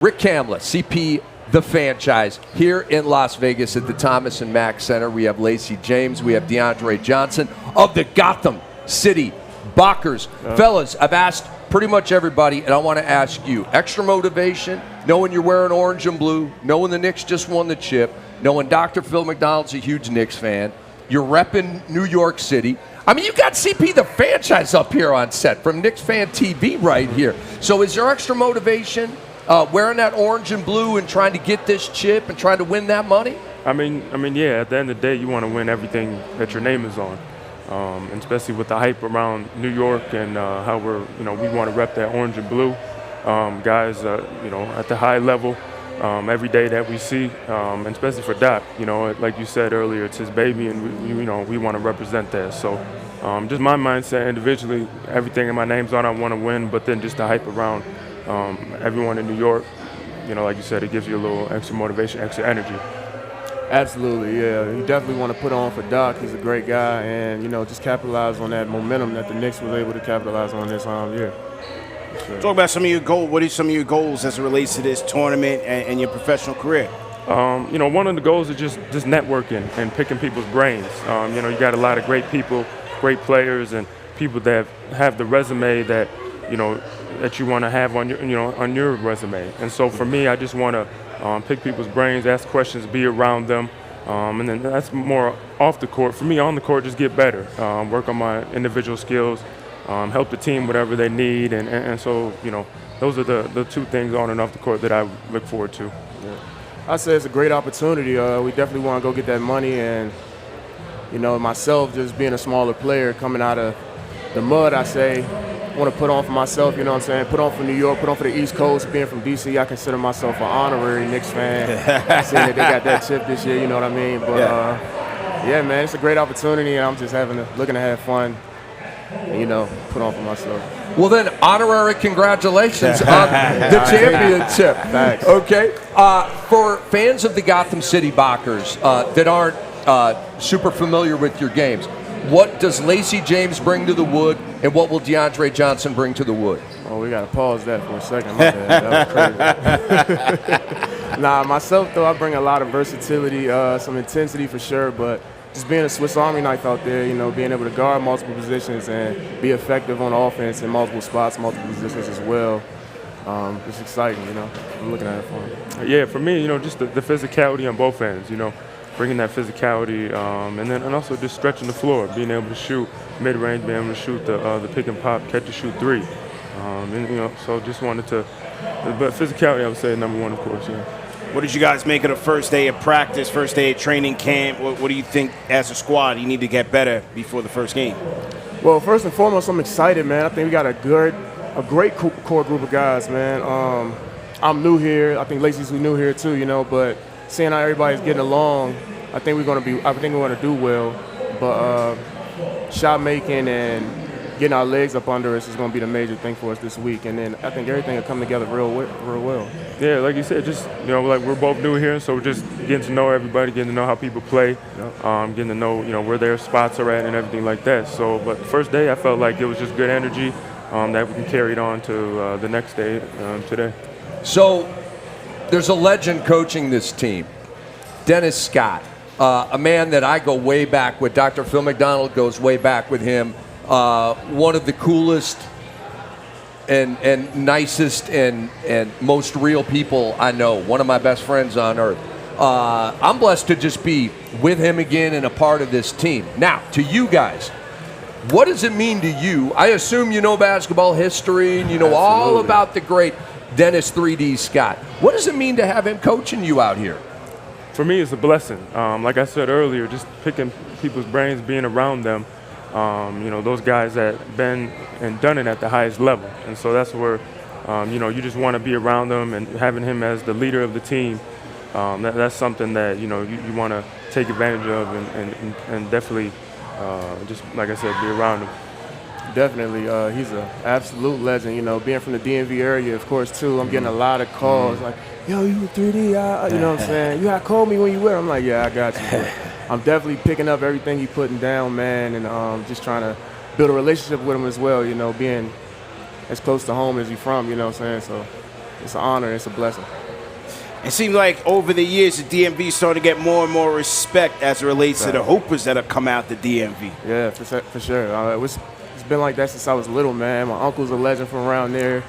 Rick Kamla, CP The Franchise, here in Las Vegas at the Thomas and Mack Center. We have Lacey James, we have DeAndre Johnson of the Gotham City Bockers. Fellas, I've asked pretty much everybody, and I want to ask you, extra motivation, knowing you're wearing orange and blue, knowing the Knicks just won the chip, knowing Dr. Phil McDonald's a huge Knicks fan, you're repping New York City. I mean, you got CP The Franchise up here on set from Knicks Fan TV right here. So is there extra motivation wearing that orange and blue and trying to get this chip and trying to win that money? I mean, yeah, at the end of the day, you want to win everything that your name is on. And especially with the hype around New York and how we want to rep that orange and blue. Guys, at the high level every day that we see, and especially for Doc, like you said earlier, it's his baby, and we want to represent that. So just my mindset individually, everything in my name's on, I want to win, but then just the hype around everyone in New York, like you said, it gives you a little extra motivation, extra energy. Absolutely, yeah. You definitely want to put on for Doc. He's a great guy, and just capitalize on that momentum that the Knicks was able to capitalize on this year. Sure. Talk about some of your goals. What are some of your goals as it relates to this tournament and your professional career? One of the goals is just networking and picking people's brains. You got a lot of great people, great players, and people that have the resume that that you want to have on your resume. And so for me, I just want to pick people's brains, ask questions, be around them, and then that's more off the court. For me, on the court, just get better, work on my individual skills, help the team whatever they need, and so those are the two things on and off the court that I look forward to. Yeah. I say it's a great opportunity. We definitely want to go get that money, and myself just being a smaller player coming out of the mud, I want to put on for myself, put on for New York, put on for the East Coast. Being from D.C., I consider myself an honorary Knicks fan. Seeing that they got that chip this year, you know what I mean? But, yeah, man, it's a great opportunity, and I'm just looking to have fun and, put on for myself. Well, then, honorary congratulations on the championship. Thanks. Okay. For fans of the Gotham City Bockers that aren't super familiar with your games, what does Lacey James bring to the wood, and what will DeAndre Johnson bring to the wood? Oh, we got to pause that for a second. My bad. That was crazy. Nah, myself, though, I bring a lot of versatility, some intensity for sure, but just being a Swiss Army knife out there, being able to guard multiple positions and be effective on offense in multiple spots, multiple positions as well. It's exciting, I'm looking at it for me. Yeah, for me, just the physicality on both ends, bringing that physicality, and also just stretching the floor, being able to shoot mid-range, being able to shoot the pick and pop, catch and shoot three. So just wanted to, but physicality, I would say number one, of course, yeah. What did you guys make of the first day of practice, first day of training camp? What do you think as a squad you need to get better before the first game? Well, first and foremost, I'm excited, man. I think we got a great core group of guys, man. I'm new here. I think Lacey's new here too, but seeing how everybody's getting along, I think we're going to do well. But shot making and getting our legs up under us is going to be the major thing for us this week. And then I think everything will come together real well. Yeah, like you said, just like we're both new here, so we're just getting to know everybody, getting to know how people play, getting to know where their spots are at and everything like that. So, but the first day, I felt like it was just good energy that we can carry it on to the next day today. So, there's a legend coaching this team, Dennis Scott, a man that I go way back with. Dr. Phil McDonald goes way back with him. One of the coolest and nicest and most real people I know. One of my best friends on earth. I'm blessed to just be with him again and a part of this team. Now, to you guys, what does it mean to you? I assume you know basketball history and you know all about the great Dennis 3D Scott. What does it mean to have him coaching you out here? For me, it's a blessing. Like I said earlier, just picking people's brains, being around them. Those guys that been and done it at the highest level. And so that's where, you just want to be around them, and having him as the leader of the team, that's something that, you want to take advantage of and definitely, just like I said, be around him. Definitely. He's an absolute legend. Being from the DMV area, of course, too, I'm getting a lot of calls like, yo, you 3D, you know what I'm saying? You got to call me when you with. I'm like, yeah, I got you. But I'm definitely picking up everything he's putting down, man, and just trying to build a relationship with him as well, being as close to home as he's from, you know what I'm saying? So it's an honor. It's a blessing. It seems like over the years, the DMV started to get more and more respect as it relates to the hoopers that have come out the DMV. Yeah, for sure. It's been like that since I was little, man. My uncle's a legend from around there.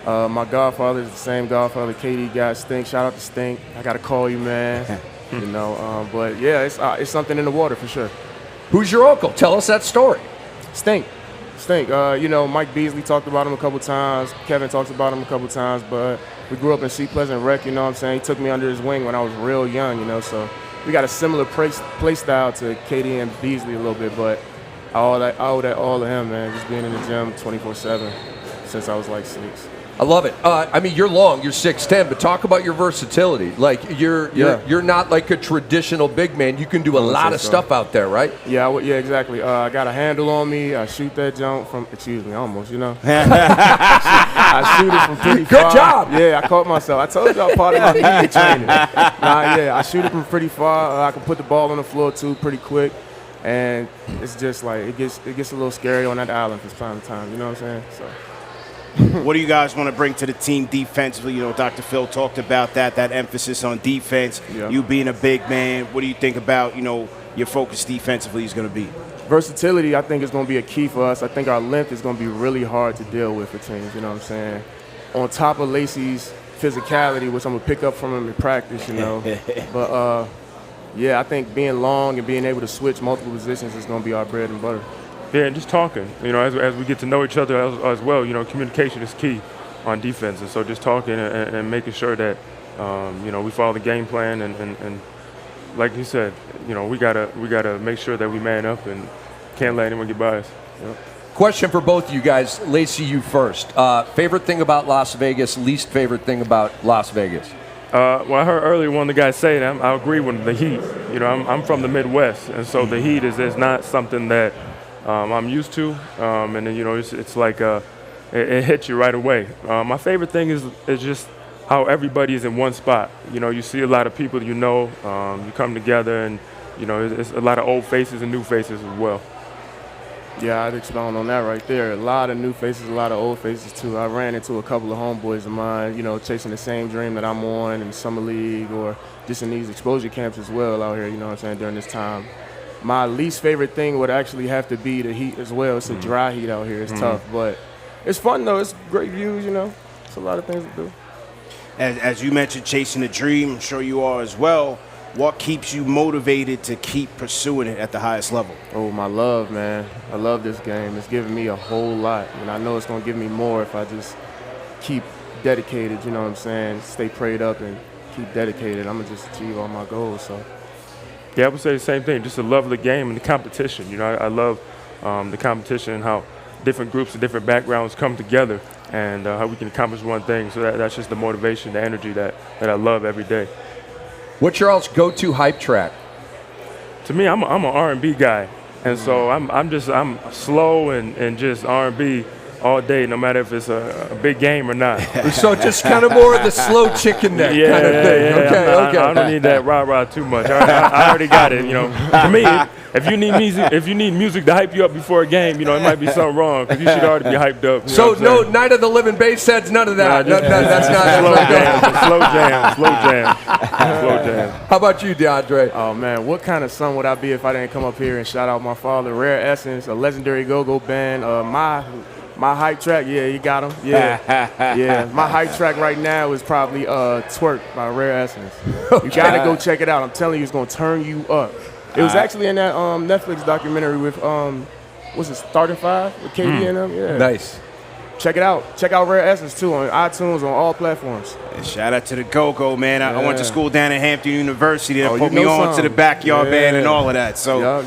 My godfather's the same godfather, KD guy, Stink. Shout out to Stink. I got to call you, man. You know, but yeah, it's something in the water for sure. Who's your uncle? Tell us that story. Stink. You know, Mike Beasley talked about him a couple times. Kevin talks about him a couple times, but we grew up in Sea Pleasant Rec, you know what I'm saying? He took me under his wing when I was real young, you know, so we got a similar play style to KD and Beasley a little bit, but I owe that all to him, man, just being in the gym 24/7 since I was like 6. I love it. I mean, you're long, you're 6'10", but talk about your versatility. Like, you're not like a traditional big man. You can do a lot of stuff out there, right? Yeah, exactly. I got a handle on me. I shoot that jump from, almost, you know. I shoot it from pretty far. Good job. Yeah, I caught myself. I told y'all part of my media training. I shoot it from pretty far. I can put the ball on the floor, too, pretty quick. And it's just like, it gets a little scary on that island from time to time, you know what I'm saying? So. What do you guys want to bring to the team defensively? You know, Dr. Phil talked about that emphasis on defense. Yeah. You being a big man, what do you think about, you know, your focus defensively is going to be? Versatility, I think, is going to be a key for us. I think our length is going to be really hard to deal with for teams, you know what I'm saying? On top of Lacey's physicality, which I'm going to pick up from him in practice, you know. But, yeah, I think being long and being able to switch multiple positions is going to be our bread and butter. Yeah, and just talking. You know, as we get to know each other as well, you know, communication is key on defense. And so just talking and making sure that, you know, we follow the game plan. And like you said, you know, we gotta make sure that we man up and can't let anyone get by us. Yep. Question for both of you guys. Lacey, you first. Favorite thing about Las Vegas, least favorite thing about Las Vegas? Well, I heard earlier one of the guys say that. I agree with the heat. You know, I'm from the Midwest, and so the heat is not something that I'm used to, and then, you know, it's like it hits you right away. My favorite thing is just how everybody is in one spot. You know, you see a lot of people you know, you come together, and, you know, it's a lot of old faces and new faces as well. Yeah, I'd expound on that right there. A lot of new faces, a lot of old faces too. I ran into a couple of homeboys of mine, you know, chasing the same dream that I'm on in summer league or just in these exposure camps as well out here, you know what I'm saying, during this time. My least favorite thing would actually have to be the heat as well. It's a dry heat out here. It's tough, but it's fun, though. It's great views, you know. It's a lot of things to do. As you mentioned, chasing a dream, I'm sure you are as well. What keeps you motivated to keep pursuing it at the highest level? Oh, my love, man. I love this game. It's giving me a whole lot, and I know it's going to give me more if I just keep dedicated, you know what I'm saying, stay prayed up and keep dedicated. I'm going to just achieve all my goals, so. Yeah, I would say the same thing, just the love of the game and the competition. You know, I love the competition and how different groups and different backgrounds come together and how we can accomplish one thing. So that's just the motivation, the energy that I love every day. What's your all's go-to hype track? To me, I'm an R&B guy, and so I'm slow and just R&B all day, no matter if it's a big game or not. So just kind of more of the slow chicken neck kind of thing. Yeah. Okay. I don't need that rah-rah too much. I already got it, you know. For me, if you need music to hype you up before a game, you know, it might be something wrong because you should already be hyped up. So no Night of the Living Bass heads, none of that. That's not slow jam. How about you, DeAndre? Oh man, what kind of son would I be if I didn't come up here and shout out my father, Rare Essence, a legendary go-go band. My hype track, yeah, you got him. Yeah. My hype track right now is probably Twerk by Rare Essence. You got to go check it out. I'm telling you, it's going to turn you up. It was actually in that Netflix documentary with, what's it, Starting Five with KD and them? Yeah. Nice. Check it out. Check out Rare Essence, too, on iTunes, on all platforms. And shout out to the Go-Go, man. I went to school down at Hampton University. They put me on to the backyard band and all of that. So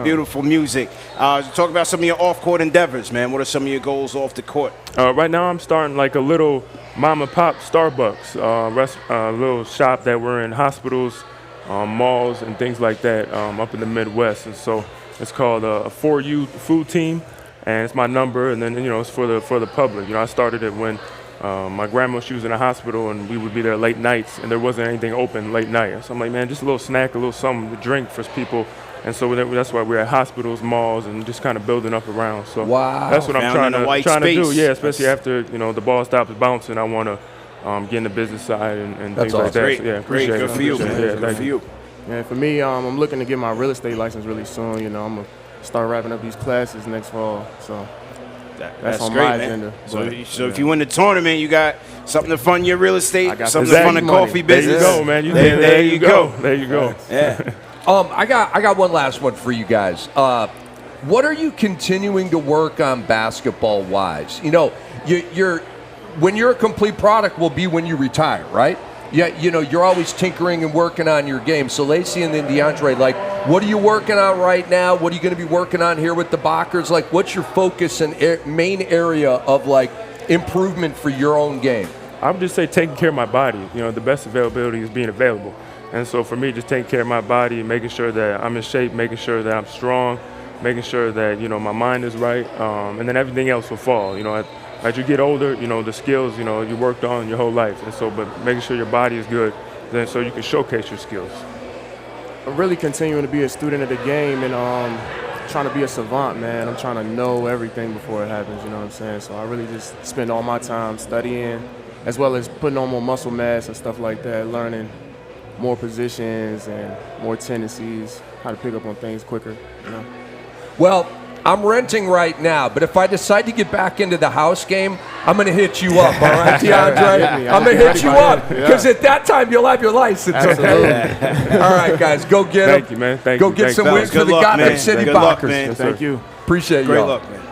beautiful music. Talk about some of your off-court endeavors, man. What are some of your goals off the court? Right now I'm starting like a little mom-and-pop Starbucks, a little shop that we're in hospitals, malls, and things like that up in the Midwest. And so it's called a For You Food Team. And it's my number, and then, you know, it's for the public. You know, I started it when my grandma, she was in the hospital, and we would be there late nights, and there wasn't anything open late night. So I'm like, man, just a little snack, a little something to drink for people. And so that's why we're at hospitals, malls, and just kind of building up around. So wow. That's what I'm trying to do. Yeah, especially That's after, you know, the ball stops bouncing. I want to getting the business side and That's things like awesome. that. Great. So, yeah, Great. appreciate Good it. for you, man. Yeah, Good thank for you. you. Yeah, for me, I'm looking to get my real estate license really soon. You know, I'm gonna start wrapping up these classes next fall. So that's on great, my man. agenda. So if you win the tournament, you got something to fund your real estate, I got something the to fund the money. coffee There you business. go, man. There you go. There you go. Yeah. I got one last one for you guys. What are you continuing to work on basketball wise? You know, you're when you're a complete product will be when you retire, right? Yeah, you know, you're always tinkering and working on your game. So Lacey and then DeAndre, like, what are you working on right now? What are you going to be working on here with the Bockers? Like, what's your focus and main area of like improvement for your own game? I would just say taking care of my body. You know, the best availability is being available. And so for me, just taking care of my body, making sure that I'm in shape, making sure that I'm strong, making sure that, you know, my mind is right, and then everything else will fall. You know, as you get older, you know, the skills, you know, you worked on your whole life. And so, but making sure your body is good, then so you can showcase your skills. I'm really continuing to be a student of the game and trying to be a savant, man. I'm trying to know everything before it happens, you know what I'm saying? So I really just spend all my time studying as well as putting on more muscle mass and stuff like that, learning more positions and more tendencies, how to pick up on things quicker, you know? Well, I'm renting right now, but if I decide to get back into the house game, I'm going to hit you up, all right, DeAndre? I'm going to hit you up because at that time you'll have your license. Absolutely. Okay? All right, guys, go get them. Thank you, man. Thank go you. get Thank some you. wins for Good the luck, Gotham man. City Good luck, Bockers. man. Thank you. Appreciate you. Great luck, man.